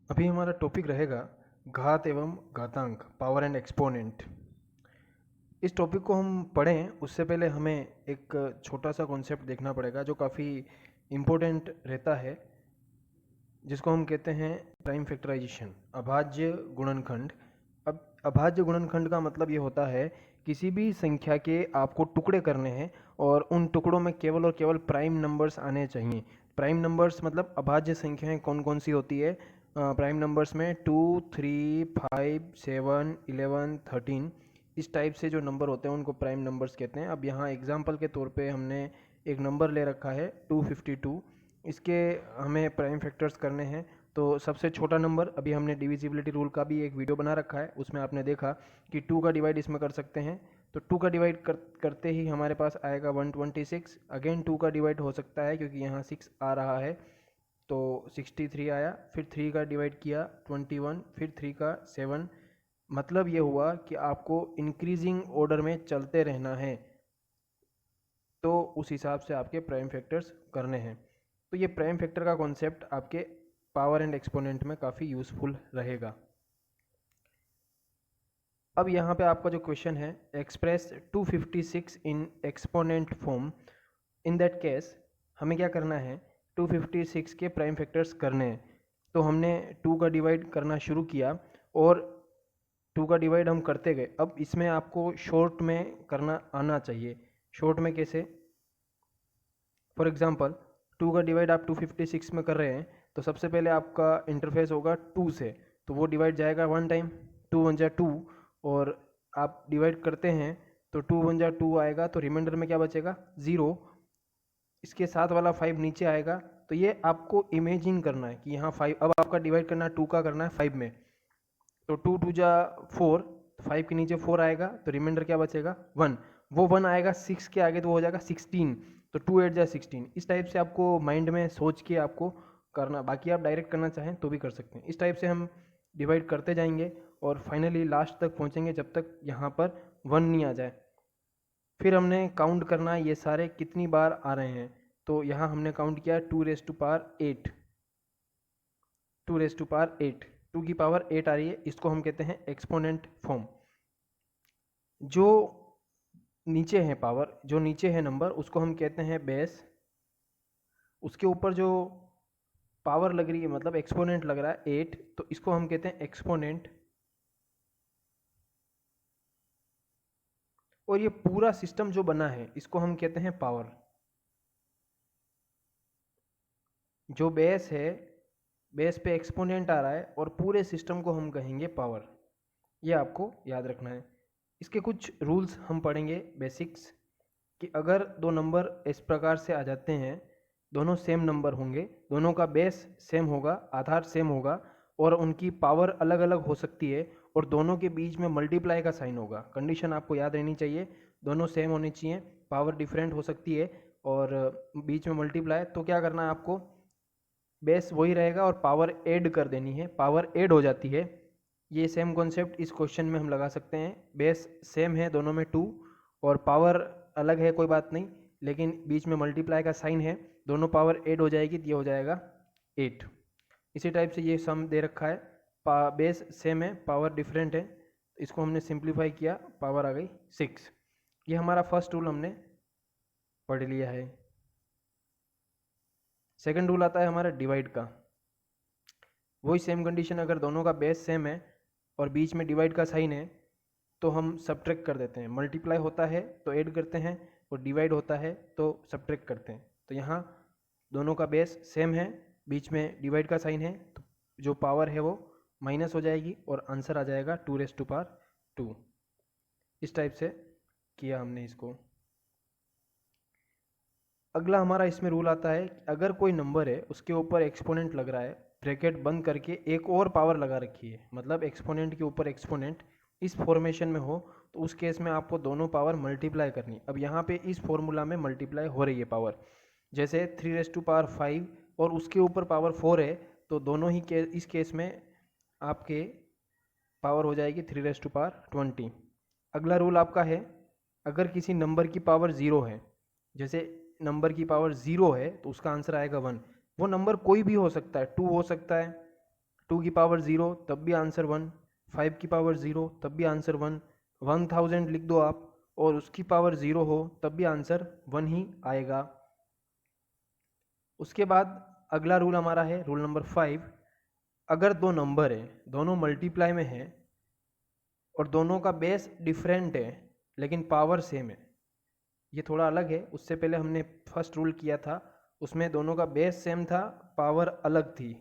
अभी हमारा टॉपिक रहेगा घात एवं घातांक, पावर एंड एक्सपोनेंट। इस टॉपिक को हम पढ़ें उससे पहले हमें एक छोटा सा कॉन्सेप्ट देखना पड़ेगा जो काफ़ी इम्पोर्टेंट रहता है, जिसको हम कहते हैं प्राइम फैक्टराइजेशन, अभाज्य गुणनखंड। अब अभाज्य गुणनखंड का मतलब ये होता है किसी भी संख्या के आपको टुकड़े करने हैं और उन टुकड़ों में केवल और केवल प्राइम नंबर्स आने चाहिए। प्राइम नंबर्स मतलब अभाज्य संख्याएं कौन कौन सी होती है? प्राइम नंबर्स में 2, 3, 5, 7, 11, 13 इस टाइप से जो नंबर होते हैं उनको प्राइम नंबर्स कहते हैं। अब यहाँ एग्जांपल के तौर पे हमने एक नंबर ले रखा है 252। इसके हमें प्राइम फैक्टर्स करने हैं। तो सबसे छोटा नंबर, अभी हमने डिविजिबिलिटी रूल का भी एक वीडियो बना रखा है, उसमें आपने देखा कि 2 का डिवाइड इसमें कर सकते हैं। तो 2 का डिवाइड करते ही हमारे पास आएगा 126। अगेन 2 का डिवाइड हो सकता है क्योंकि यहाँ 6 आ रहा है, तो 63 आया। फिर 3 का डिवाइड किया 21, फिर 3 का 7। मतलब ये हुआ कि आपको इंक्रीजिंग ऑर्डर में चलते रहना है, तो उस हिसाब से आपके प्राइम फैक्टर्स करने हैं। तो ये प्राइम फैक्टर का कॉन्सेप्ट आपके पावर एंड एक्सपोनेंट में काफ़ी यूज़फुल रहेगा। अब यहाँ पे आपका जो क्वेश्चन है, express 256 in exponent form. In that case हमें क्या करना है, 256 के प्राइम फैक्टर्स करने हैं। तो हमने 2 का डिवाइड करना शुरू किया और 2 का डिवाइड हम करते गए। अब इसमें आपको शॉर्ट में करना आना चाहिए। शॉर्ट में कैसे? फॉर एग्जांपल 2 का डिवाइड आप 256 में कर रहे हैं, तो सबसे पहले आपका इंटरफेस होगा 2 से, तो वो डिवाइड जाएगा 1 टाइम, 2 1 जा 2, और आप डिवाइड करते हैं तो 2 1 जा 2 आएगा, तो रिमाइंडर में क्या बचेगा? 0। इसके साथ वाला 5 नीचे आएगा। तो ये आपको इमेजिन करना है कि यहाँ 5, अब आपका डिवाइड करना है 2 का करना है 5 में, तो 2 2 जा 4, 5 के नीचे 4 आएगा, तो रिमाइंडर क्या बचेगा? 1। वो 1 आएगा 6 के आगे, तो वो हो जाएगा 16, तो 2 8 जा 16। इस टाइप से आपको माइंड में सोच के आपको करना, बाकी आप डायरेक्ट करना चाहें तो भी कर सकते हैं। इस टाइप से हम डिवाइड करते जाएंगे और फाइनली लास्ट तक पहुंचेंगे जब तक यहाँ पर 1 नहीं आ जाए। फिर हमने काउंट करना है ये सारे कितनी बार आ रहे हैं। तो यहाँ हमने काउंट किया 2 raise to power 8, 2 raise to power 8, 2 की पावर 8 आ रही है। इसको हम कहते हैं एक्सपोनेंट फॉर्म। जो नीचे है पावर, जो नीचे है नंबर, उसको हम कहते हैं बेस। उसके ऊपर जो पावर लग रही है, मतलब एक्सपोनेंट लग रहा है 8, तो इसको हम कहते हैं एक्सपोनेंट। और ये पूरा सिस्टम जो बना है इसको हम कहते हैं पावर। जो बेस है, बेस पे एक्सपोनेंट आ रहा है और पूरे सिस्टम को हम कहेंगे पावर। ये आपको याद रखना है। इसके कुछ रूल्स हम पढ़ेंगे, बेसिक्स, कि अगर दो नंबर इस प्रकार से आ जाते हैं, दोनों सेम नंबर होंगे, दोनों का बेस सेम होगा, आधार सेम होगा, और उनकी पावर अलग अलग हो सकती है, और दोनों के बीच में मल्टीप्लाई का साइन होगा। कंडीशन आपको याद रहनी चाहिए, दोनों सेम होनी चाहिए, पावर डिफरेंट हो सकती है और बीच में मल्टीप्लाई। तो क्या करना है आपको, बेस वही रहेगा और पावर ऐड कर देनी है, पावर ऐड हो जाती है। ये सेम कॉन्सेप्ट इस क्वेश्चन में हम लगा सकते हैं। बेस सेम है दोनों में 2, और पावर अलग है, कोई बात नहीं, लेकिन बीच में मल्टीप्लाई का साइन है, दोनों पावर ऐड हो जाएगी तो ये हो जाएगा 8। इसी टाइप से ये सम दे रखा है, बेस सेम है, पावर डिफरेंट है, इसको हमने सिंप्लीफाई किया, पावर आ गई 6। ये हमारा फर्स्ट रूल हमने पढ़ लिया है। सेकंड रूल आता है हमारा डिवाइड का। वही सेम कंडीशन, अगर दोनों का बेस सेम है और बीच में डिवाइड का साइन है तो हम सब्ट्रैक्ट कर देते हैं। मल्टीप्लाई होता है तो ऐड करते हैं, और डिवाइड होता है तो सब्ट्रैक्ट करते हैं। तो यहाँ दोनों का बेस सेम है, बीच में डिवाइड का साइन है, तो जो पावर है वो माइनस हो जाएगी और आंसर आ जाएगा 2 रेज़ टू पावर 2। इस टाइप से किया हमने इसको। अगला हमारा इसमें रूल आता है कि अगर कोई नंबर है उसके ऊपर एक्सपोनेंट लग रहा है, ब्रैकेट बंद करके एक और पावर लगा रखी है, मतलब एक्सपोनेंट के ऊपर एक्सपोनेंट इस फॉर्मेशन में हो, तो उस केस में आपको दोनों पावर मल्टीप्लाई करनी। अब यहाँ पे इस फॉर्मूला में मल्टीप्लाई हो रही है पावर, जैसे 3 रेज़ टू पावर 5 और उसके ऊपर पावर 4 है, तो दोनों ही इस केस में आपके पावर हो जाएगी 3 रेज़ टू पावर 20। अगला रूल आपका है, अगर किसी नंबर की पावर 0 है, जैसे नंबर की पावर 0 है तो उसका आंसर आएगा 1। वो नंबर कोई भी हो सकता है, 2 हो सकता है, 2 की पावर 0 तब भी आंसर 1, 5 की पावर 0 तब भी आंसर 1, 1000 लिख दो आप और उसकी पावर 0 हो तब भी आंसर 1 ही आएगा। उसके बाद अगला रूल हमारा है रूल नंबर 5। अगर दो नंबर है, दोनों मल्टीप्लाई में है और दोनों का बेस डिफरेंट है लेकिन पावर सेम है, ये थोड़ा अलग है। उससे पहले हमने फर्स्ट रूल किया था, उसमें दोनों का बेस सेम था, पावर अलग थी।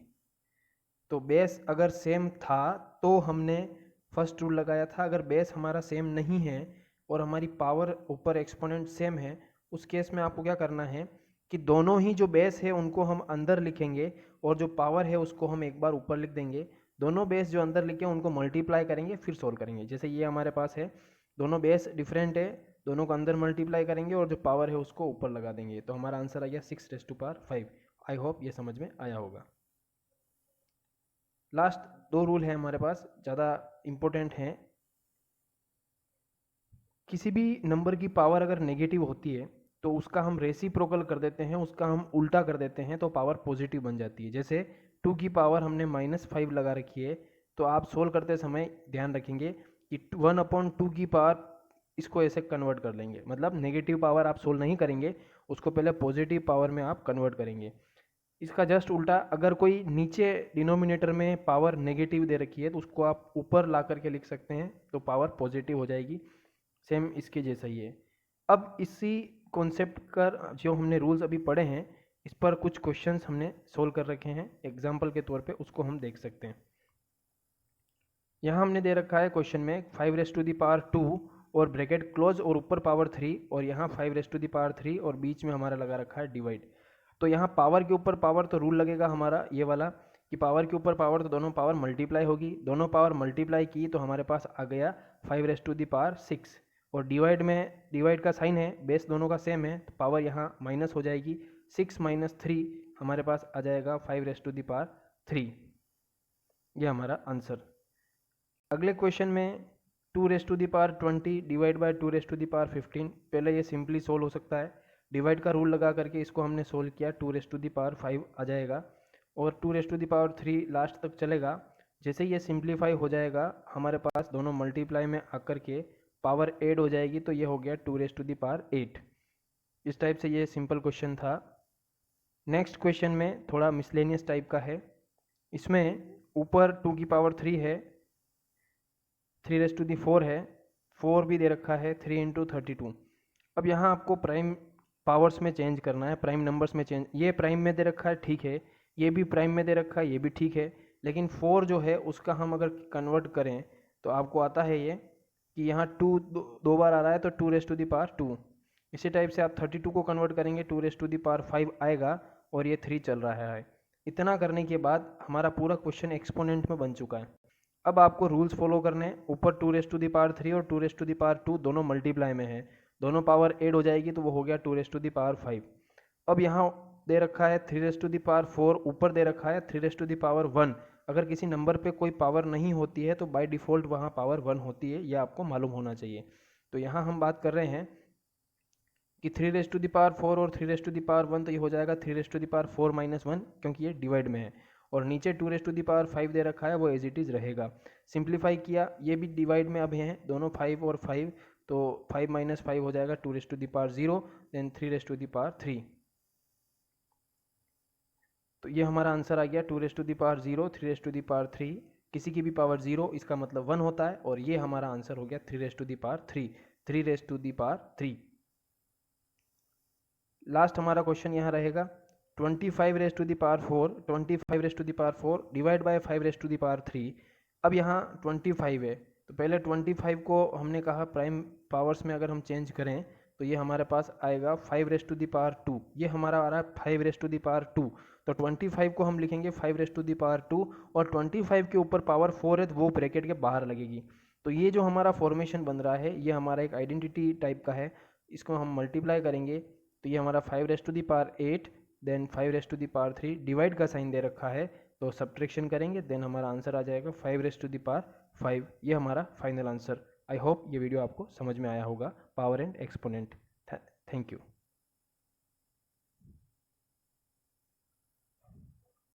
तो बेस अगर सेम था तो हमने फर्स्ट रूल लगाया था। अगर बेस हमारा सेम नहीं है और हमारी पावर ऊपर एक्सपोनेंट सेम है, उस केस में आपको क्या करना है कि दोनों ही जो बेस है उनको हम अंदर लिखेंगे और जो पावर है उसको हम एक बार ऊपर लिख देंगे। दोनों बेस जो अंदर लिखे उनको मल्टीप्लाई करेंगे फिर सोल्व करेंगे। जैसे ये हमारे पास है, दोनों बेस डिफरेंट है, दोनों को अंदर मल्टीप्लाई करेंगे और जो पावर है उसको ऊपर लगा देंगे। तो हमारा आंसर आ गया 6⁵। आई होप ये समझ में आया होगा। लास्ट दो रूल है हमारे पास, ज़्यादा इम्पोर्टेंट हैं। किसी भी नंबर की पावर अगर नेगेटिव होती है तो उसका हम रेसिप्रोकल कर देते हैं, उसका हम उल्टा कर देते हैं तो पावर पॉजिटिव बन जाती है। जैसे 2 की पावर हमने -5 लगा रखी है, तो आप सोल्व करते समय ध्यान रखेंगे कि 1/2 की पावर इसको ऐसे कन्वर्ट कर लेंगे, मतलब नेगेटिव पावर आप सोल्व नहीं करेंगे, उसको पहले पॉजिटिव पावर में आप कन्वर्ट करेंगे। इसका जस्ट उल्टा, अगर कोई नीचे डिनोमिनेटर में पावर नेगेटिव दे रखी है तो उसको आप ऊपर ला करके लिख सकते हैं तो पावर पॉजिटिव हो जाएगी। सेम इसके जैसा ही है। अब इसी कॉन्सेप्ट का जो हमने रूल्स अभी पढ़े हैं, इस पर कुछ क्वेश्चंस हमने सोल्व कर रखे हैं एग्जाम्पल के तौर पे, उसको हम देख सकते हैं। यहाँ हमने दे रखा है क्वेश्चन में 5⁻² और ब्रैकेट क्लोज और ऊपर पावर 3 और यहाँ 5⁻³ और बीच में हमारा लगा रखा है डिवाइड। तो यहाँ पावर के ऊपर पावर तो रूल लगेगा हमारा ये वाला कि पावर के ऊपर पावर तो दोनों पावर मल्टीप्लाई होगी, दोनों पावर मल्टीप्लाई की तो हमारे पास आ गया 5⁻6 और डिवाइड में डिवाइड का साइन है, बेस दोनों का सेम है तो पावर यहाँ माइनस हो जाएगी, 6 - 3 हमारे पास आ जाएगा 5⁻3। ये हमारा आंसर। अगले क्वेश्चन में 2⁻20 डिवाइड बाय 2⁻15। पहले ये सिंपली सोल्व हो सकता है, डिवाइड का रूल लगा करके इसको हमने सोल्व किया, 2⁻5 आ जाएगा और 2⁻3 लास्ट तक चलेगा। जैसे ये सिंप्लीफाई हो जाएगा हमारे पास दोनों मल्टीप्लाई में आकर के पावर ऐड हो जाएगी तो ये हो गया 2⁻8। इस टाइप से ये सिंपल क्वेश्चन था। नेक्स्ट क्वेश्चन में थोड़ा मिसलेनियस टाइप का है, इसमें ऊपर 2 की पावर 3 है, 3⁻4 है, 4 भी दे रखा है, 3 × 32। अब यहाँ आपको प्राइम पावर्स में चेंज करना है, प्राइम नंबर्स में चेंज। ये प्राइम में दे रखा है ठीक है, ये भी प्राइम में दे रखा है ये भी ठीक है, लेकिन 4 जो है उसका हम अगर कन्वर्ट करें तो आपको आता है ये कि यहाँ 2 दो बार आ रहा है तो 2⁻2। इसी टाइप से आप 32 को कन्वर्ट करेंगे 2⁻5 आएगा और ये 3 चल रहा है। इतना करने के बाद हमारा पूरा क्वेश्चन एक्सपोनेंट में बन चुका है। अब आपको रूल्स फॉलो करने हैं। ऊपर 2⁻3 और 2⁻2 दोनों मल्टीप्लाई में है, दोनों पावर ऐड हो जाएगी तो वो हो गया 2⁻5। अब यहाँ दे रखा है 3⁻4, ऊपर दे रखा है 3⁻1। अगर किसी नंबर पे कोई पावर नहीं होती है तो बाय डिफ़ॉल्ट वहाँ पावर 1 होती है, ये आपको मालूम होना चाहिए। तो यहाँ हम बात कर रहे हैं कि 3⁻4 और 3⁻1 तो ये हो जाएगा 3⁻4 - 1 क्योंकि ये डिवाइड में है, और नीचे 2⁻5 दे रखा है वो एज इट इज़ रहेगा। सिंप्लीफाई किया, ये भी डिवाइड में अब हैं दोनों 5 और 5, तो 5 - 5 हो जाएगा 2⁻0 देन 3⁻3। तो ये हमारा आंसर आ गया 2⁻0 3⁻3। किसी की भी पावर 0 इसका मतलब 1 होता है और ये हमारा आंसर हो गया 3⁻3। लास्ट हमारा क्वेश्चन यहाँ रहेगा 25⁻4 डिवाइड बाय 5⁻3। अब यहाँ 25 है तो पहले 25 को हमने कहा प्राइम पावर्स में अगर हम चेंज करें तो ये हमारे पास आएगा 5⁻2। ये हमारा आ रहा है 5⁻2, तो 25 को हम लिखेंगे 5⁻2 और 25 के ऊपर पावर 4 है तो वो ब्रैकेट के बाहर लगेगी। तो ये जो हमारा फॉर्मेशन बन रहा है ये हमारा एक आइडेंटिटी टाइप का है, इसको हम मल्टीप्लाई करेंगे तो ये हमारा 5⁻8 देन 5⁻3 डिवाइड का साइन दे रखा है तो सब्ट्रैक्शन करेंगे देन हमारा आंसर आ जाएगा 5⁻5। ये हमारा फाइनल आंसर। आई होप ये वीडियो आपको समझ में आया होगा, power and exponent. Thank you.